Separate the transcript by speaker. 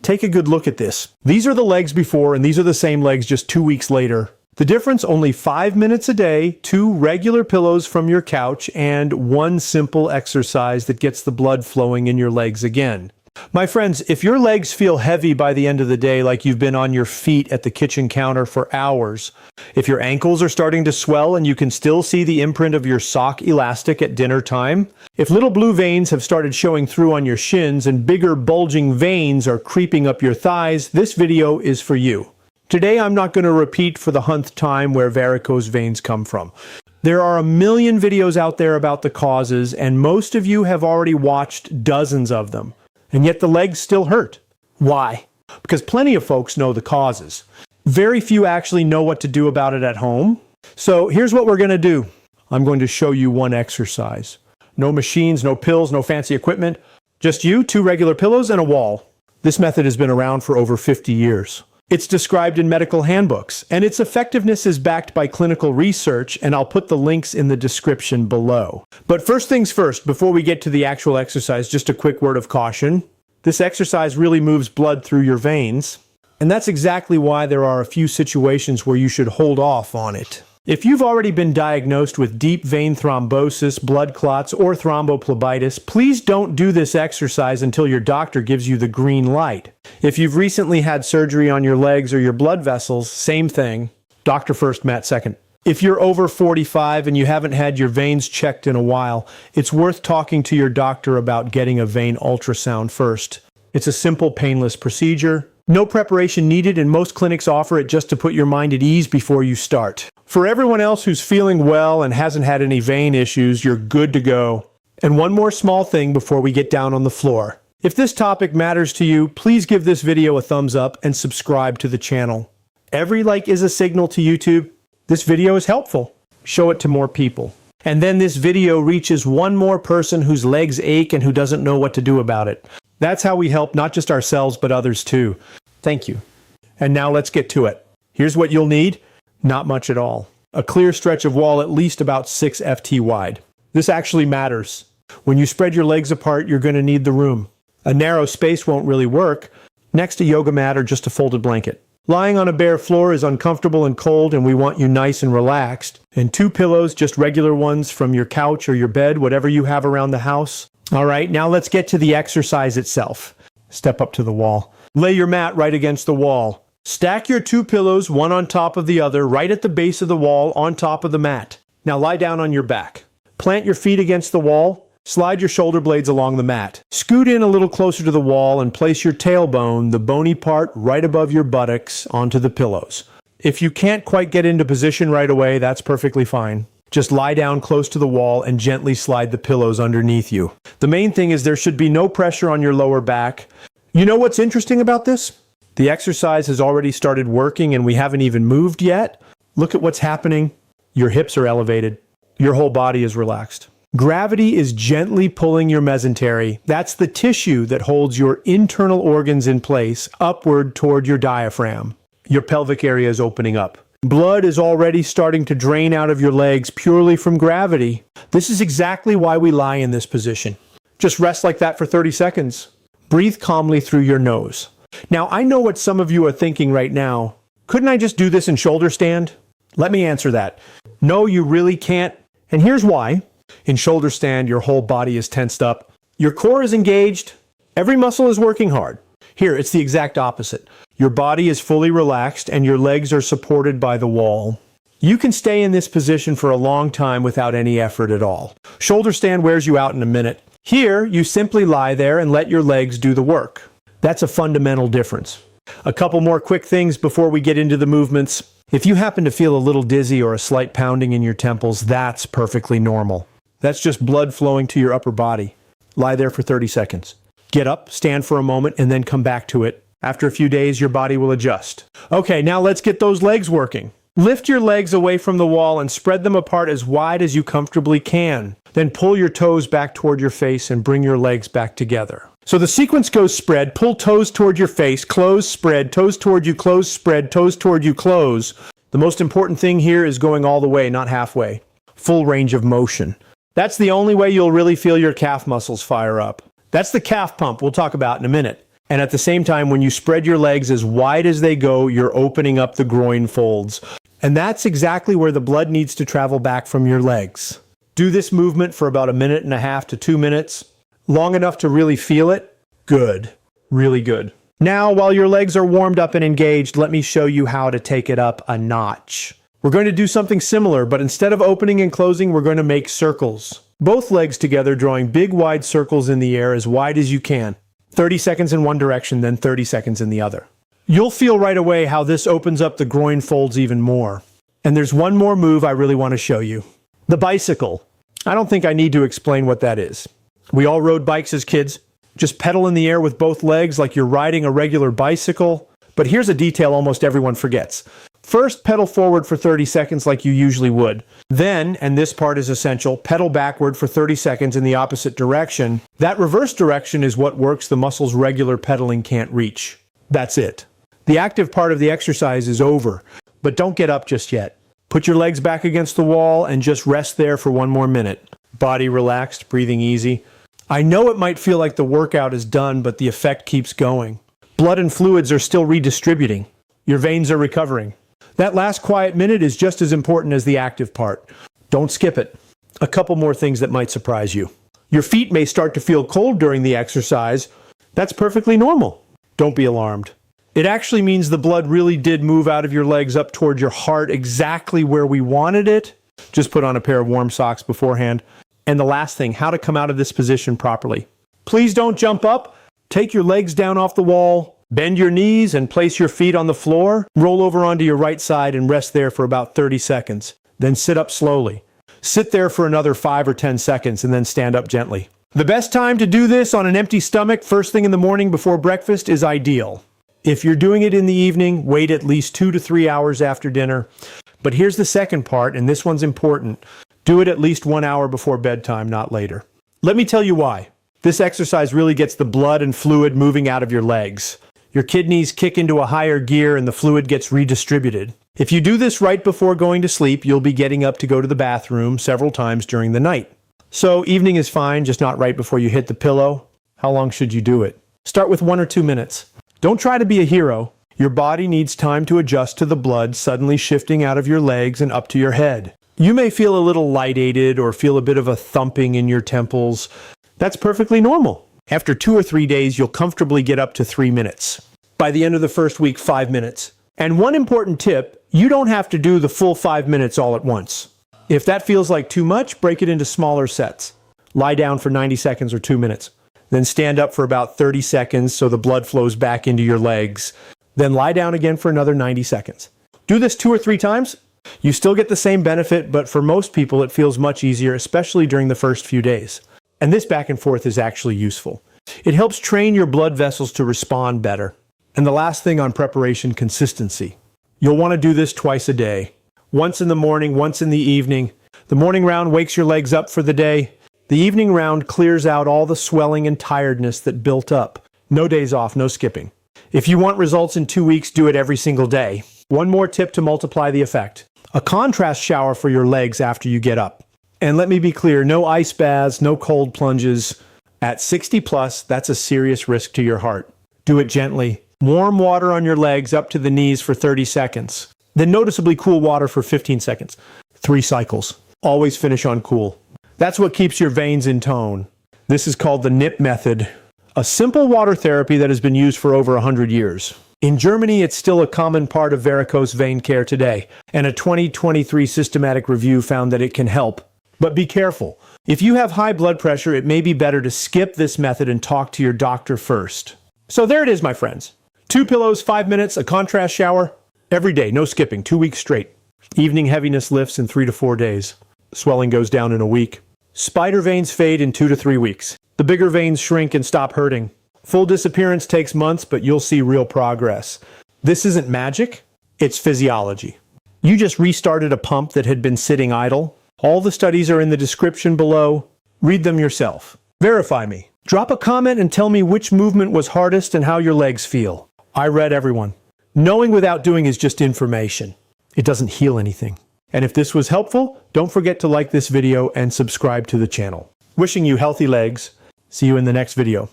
Speaker 1: Take a good look at this. These are the legs before, and these are the same legs just 2 weeks later. The difference, only 5 minutes a day, 2 regular pillows from your couch, and 1 simple exercise that gets the blood flowing in your legs again. My friends, if your legs feel heavy by the end of the day, like you've been on your feet at the kitchen counter for hours, if your ankles are starting to swell and you can still see the imprint of your sock elastic at dinner time, if little blue veins have started showing through on your shins and bigger bulging veins are creeping up your thighs, this video is for you. Today I'm not going to repeat for the 100th time where varicose veins come from. There are a million videos out there about the causes, and most of you have already watched dozens of them. And yet the legs still hurt. Why? Because plenty of folks know the causes. Very few actually know what to do about it at home. So here's what we're going to do. I'm going to show you one exercise. No machines, no pills, no fancy equipment. Just you, 2 regular pillows, and a wall. This method has been around for over 50 years. It's described in medical handbooks, and its effectiveness is backed by clinical research, and I'll put the links in the description below. But first things first, before we get to the actual exercise, just a quick word of caution. This exercise really moves blood through your veins, and that's exactly why there are a few situations where you should hold off on it. If you've already been diagnosed with deep vein thrombosis, blood clots, or thrombophlebitis, please don't do this exercise until your doctor gives you the green light. If you've recently had surgery on your legs or your blood vessels, same thing. Doctor first, Matt second. If you're over 45 and you haven't had your veins checked in a while, it's worth talking to your doctor about getting a vein ultrasound first. It's a simple, painless procedure. No preparation needed, and most clinics offer it just to put your mind at ease before you start. For everyone else who's feeling well and hasn't had any vein issues, you're good to go. And one more small thing before we get down on the floor. If this topic matters to you, please give this video a thumbs up and subscribe to the channel. Every like is a signal to YouTube. This video is helpful. Show it to more people. And then this video reaches one more person whose legs ache and who doesn't know what to do about it. That's how we help not just ourselves, but others too. Thank you. And now let's get to it. Here's what you'll need. Not much at all. A clear stretch of wall at least about 6 ft wide. This actually matters. When you spread your legs apart, you're going to need the room. A narrow space won't really work. Next, a yoga mat or just a folded blanket. Lying on a bare floor is uncomfortable and cold, and we want you nice and relaxed. And 2 pillows, just regular ones from your couch or your bed, whatever you have around the house. All right, now let's get to the exercise itself. Step up to the wall. Lay your mat right against the wall. Stack your 2 pillows, one on top of the other, right at the base of the wall on top of the mat. Now lie down on your back. Plant your feet against the wall. Slide your shoulder blades along the mat. Scoot in a little closer to the wall and place your tailbone, the bony part right above your buttocks, onto the pillows. If you can't quite get into position right away, that's perfectly fine. Just lie down close to the wall and gently slide the pillows underneath you. The main thing is there should be no pressure on your lower back. You know what's interesting about this? The exercise has already started working and we haven't even moved yet. Look at what's happening. Your hips are elevated. Your whole body is relaxed. Gravity is gently pulling your mesentery. That's the tissue that holds your internal organs in place upward toward your diaphragm. Your pelvic area is opening up. Blood is already starting to drain out of your legs purely from gravity. This is exactly why we lie in this position. Just rest like that for 30 seconds. Breathe calmly through your nose. Now, I know what some of you are thinking right now. Couldn't I just do this in shoulder stand? Let me answer that. No, you really can't. And here's why. In shoulder stand, your whole body is tensed up. Your core is engaged. Every muscle is working hard. Here, it's the exact opposite. Your body is fully relaxed and your legs are supported by the wall. You can stay in this position for a long time without any effort at all. Shoulder stand wears you out in a minute. Here, you simply lie there and let your legs do the work. That's a fundamental difference. A couple more quick things before we get into the movements. If you happen to feel a little dizzy or a slight pounding in your temples, that's perfectly normal. That's just blood flowing to your upper body. Lie there for 30 seconds. Get up, stand for a moment, and then come back to it. After a few days, your body will adjust. Okay, now let's get those legs working. Lift your legs away from the wall and spread them apart as wide as you comfortably can. Then pull your toes back toward your face and bring your legs back together. So the sequence goes spread, pull toes toward your face, close, spread, toes toward you, close, spread, toes toward you, close. The most important thing here is going all the way, not halfway. Full range of motion. That's the only way you'll really feel your calf muscles fire up. That's the calf pump we'll talk about in a minute. And at the same time, when you spread your legs as wide as they go, you're opening up the groin folds. And that's exactly where the blood needs to travel back from your legs. Do this movement for about 1.5 to 2 minutes. Long enough to really feel it? Good. Really good. Now, while your legs are warmed up and engaged, let me show you how to take it up a notch. We're going to do something similar, but instead of opening and closing, we're going to make circles. Both legs together, drawing big, wide circles in the air as wide as you can. 30 seconds in one direction, then 30 seconds in the other. You'll feel right away how this opens up the groin folds even more. And there's one more move I really want to show you. The bicycle. I don't think I need to explain what that is. We all rode bikes as kids. Just pedal in the air with both legs like you're riding a regular bicycle. But here's a detail almost everyone forgets. First, pedal forward for 30 seconds like you usually would. Then, and this part is essential, pedal backward for 30 seconds in the opposite direction. That reverse direction is what works the muscles regular pedaling can't reach. That's it. The active part of the exercise is over, but don't get up just yet. Put your legs back against the wall and just rest there for 1 more minute. Body relaxed, breathing easy. I know it might feel like the workout is done, but the effect keeps going. Blood and fluids are still redistributing. Your veins are recovering. That last quiet minute is just as important as the active part. Don't skip it. A couple more things that might surprise you. Your feet may start to feel cold during the exercise. That's perfectly normal. Don't be alarmed. It actually means the blood really did move out of your legs up toward your heart exactly where we wanted it. Just put on a pair of warm socks beforehand. And the last thing, how to come out of this position properly. Please don't jump up. Take your legs down off the wall. Bend your knees and place your feet on the floor. Roll over onto your right side and rest there for about 30 seconds. Then sit up slowly. Sit there for another 5 or 10 seconds and then stand up gently. The best time to do this on an empty stomach first thing in the morning before breakfast is ideal. If you're doing it in the evening, wait at least 2 to 3 hours after dinner. But here's the second part, and this one's important. Do it at least 1 hour before bedtime, not later. Let me tell you why. This exercise really gets the blood and fluid moving out of your legs. Your kidneys kick into a higher gear and the fluid gets redistributed. If you do this right before going to sleep, you'll be getting up to go to the bathroom several times during the night. So evening is fine, just not right before you hit the pillow. How long should you do it? Start with 1 or 2 minutes. Don't try to be a hero. Your body needs time to adjust to the blood suddenly shifting out of your legs and up to your head. You may feel a little lightated or feel a bit of a thumping in your temples. That's perfectly normal. After 2 or 3 days, you'll comfortably get up to 3 minutes. By the end of the first week, 5 minutes. And one important tip, you don't have to do the full 5 minutes all at once. If that feels like too much, break it into smaller sets. Lie down for 90 seconds or 2 minutes. Then stand up for about 30 seconds so the blood flows back into your legs. Then lie down again for another 90 seconds. Do this 2 or 3 times. You still get the same benefit, but for most people it feels much easier, especially during the first few days. And this back and forth is actually useful. It helps train your blood vessels to respond better. And the last thing on preparation, consistency. You'll want to do this twice a day. Once in the morning, once in the evening. The morning round wakes your legs up for the day. The evening round clears out all the swelling and tiredness that built up. No days off, no skipping. If you want results in 2 weeks, do it every single day. One more tip to multiply the effect. A contrast shower for your legs after you get up. And let me be clear, no ice baths, no cold plunges. At 60 plus, that's a serious risk to your heart. Do it gently. Warm water on your legs up to the knees for 30 seconds. Then noticeably cool water for 15 seconds. 3 cycles. Always finish on cool. That's what keeps your veins in tone. This is called the NIP method, a simple water therapy that has been used for over 100 years. In Germany, it's still a common part of varicose vein care today, and a 2023 systematic review found that it can help. But be careful. If you have high blood pressure, it may be better to skip this method and talk to your doctor first. So there it is, my friends. 2 pillows, 5 minutes, a contrast shower. Every day, no skipping, 2 weeks straight. Evening heaviness lifts in 3 to 4 days. Swelling goes down in a week. Spider veins fade in 2 to 3 weeks. The bigger veins shrink and stop hurting. Full disappearance takes months, but you'll see real progress. This isn't magic, it's physiology. You just restarted a pump that had been sitting idle. All the studies are in the description below. Read them yourself. Verify me. Drop a comment and tell me which movement was hardest and how your legs feel. I read everyone. Knowing without doing is just information. It doesn't heal anything. And if this was helpful, don't forget to like this video and subscribe to the channel. Wishing you healthy legs. See you in the next video.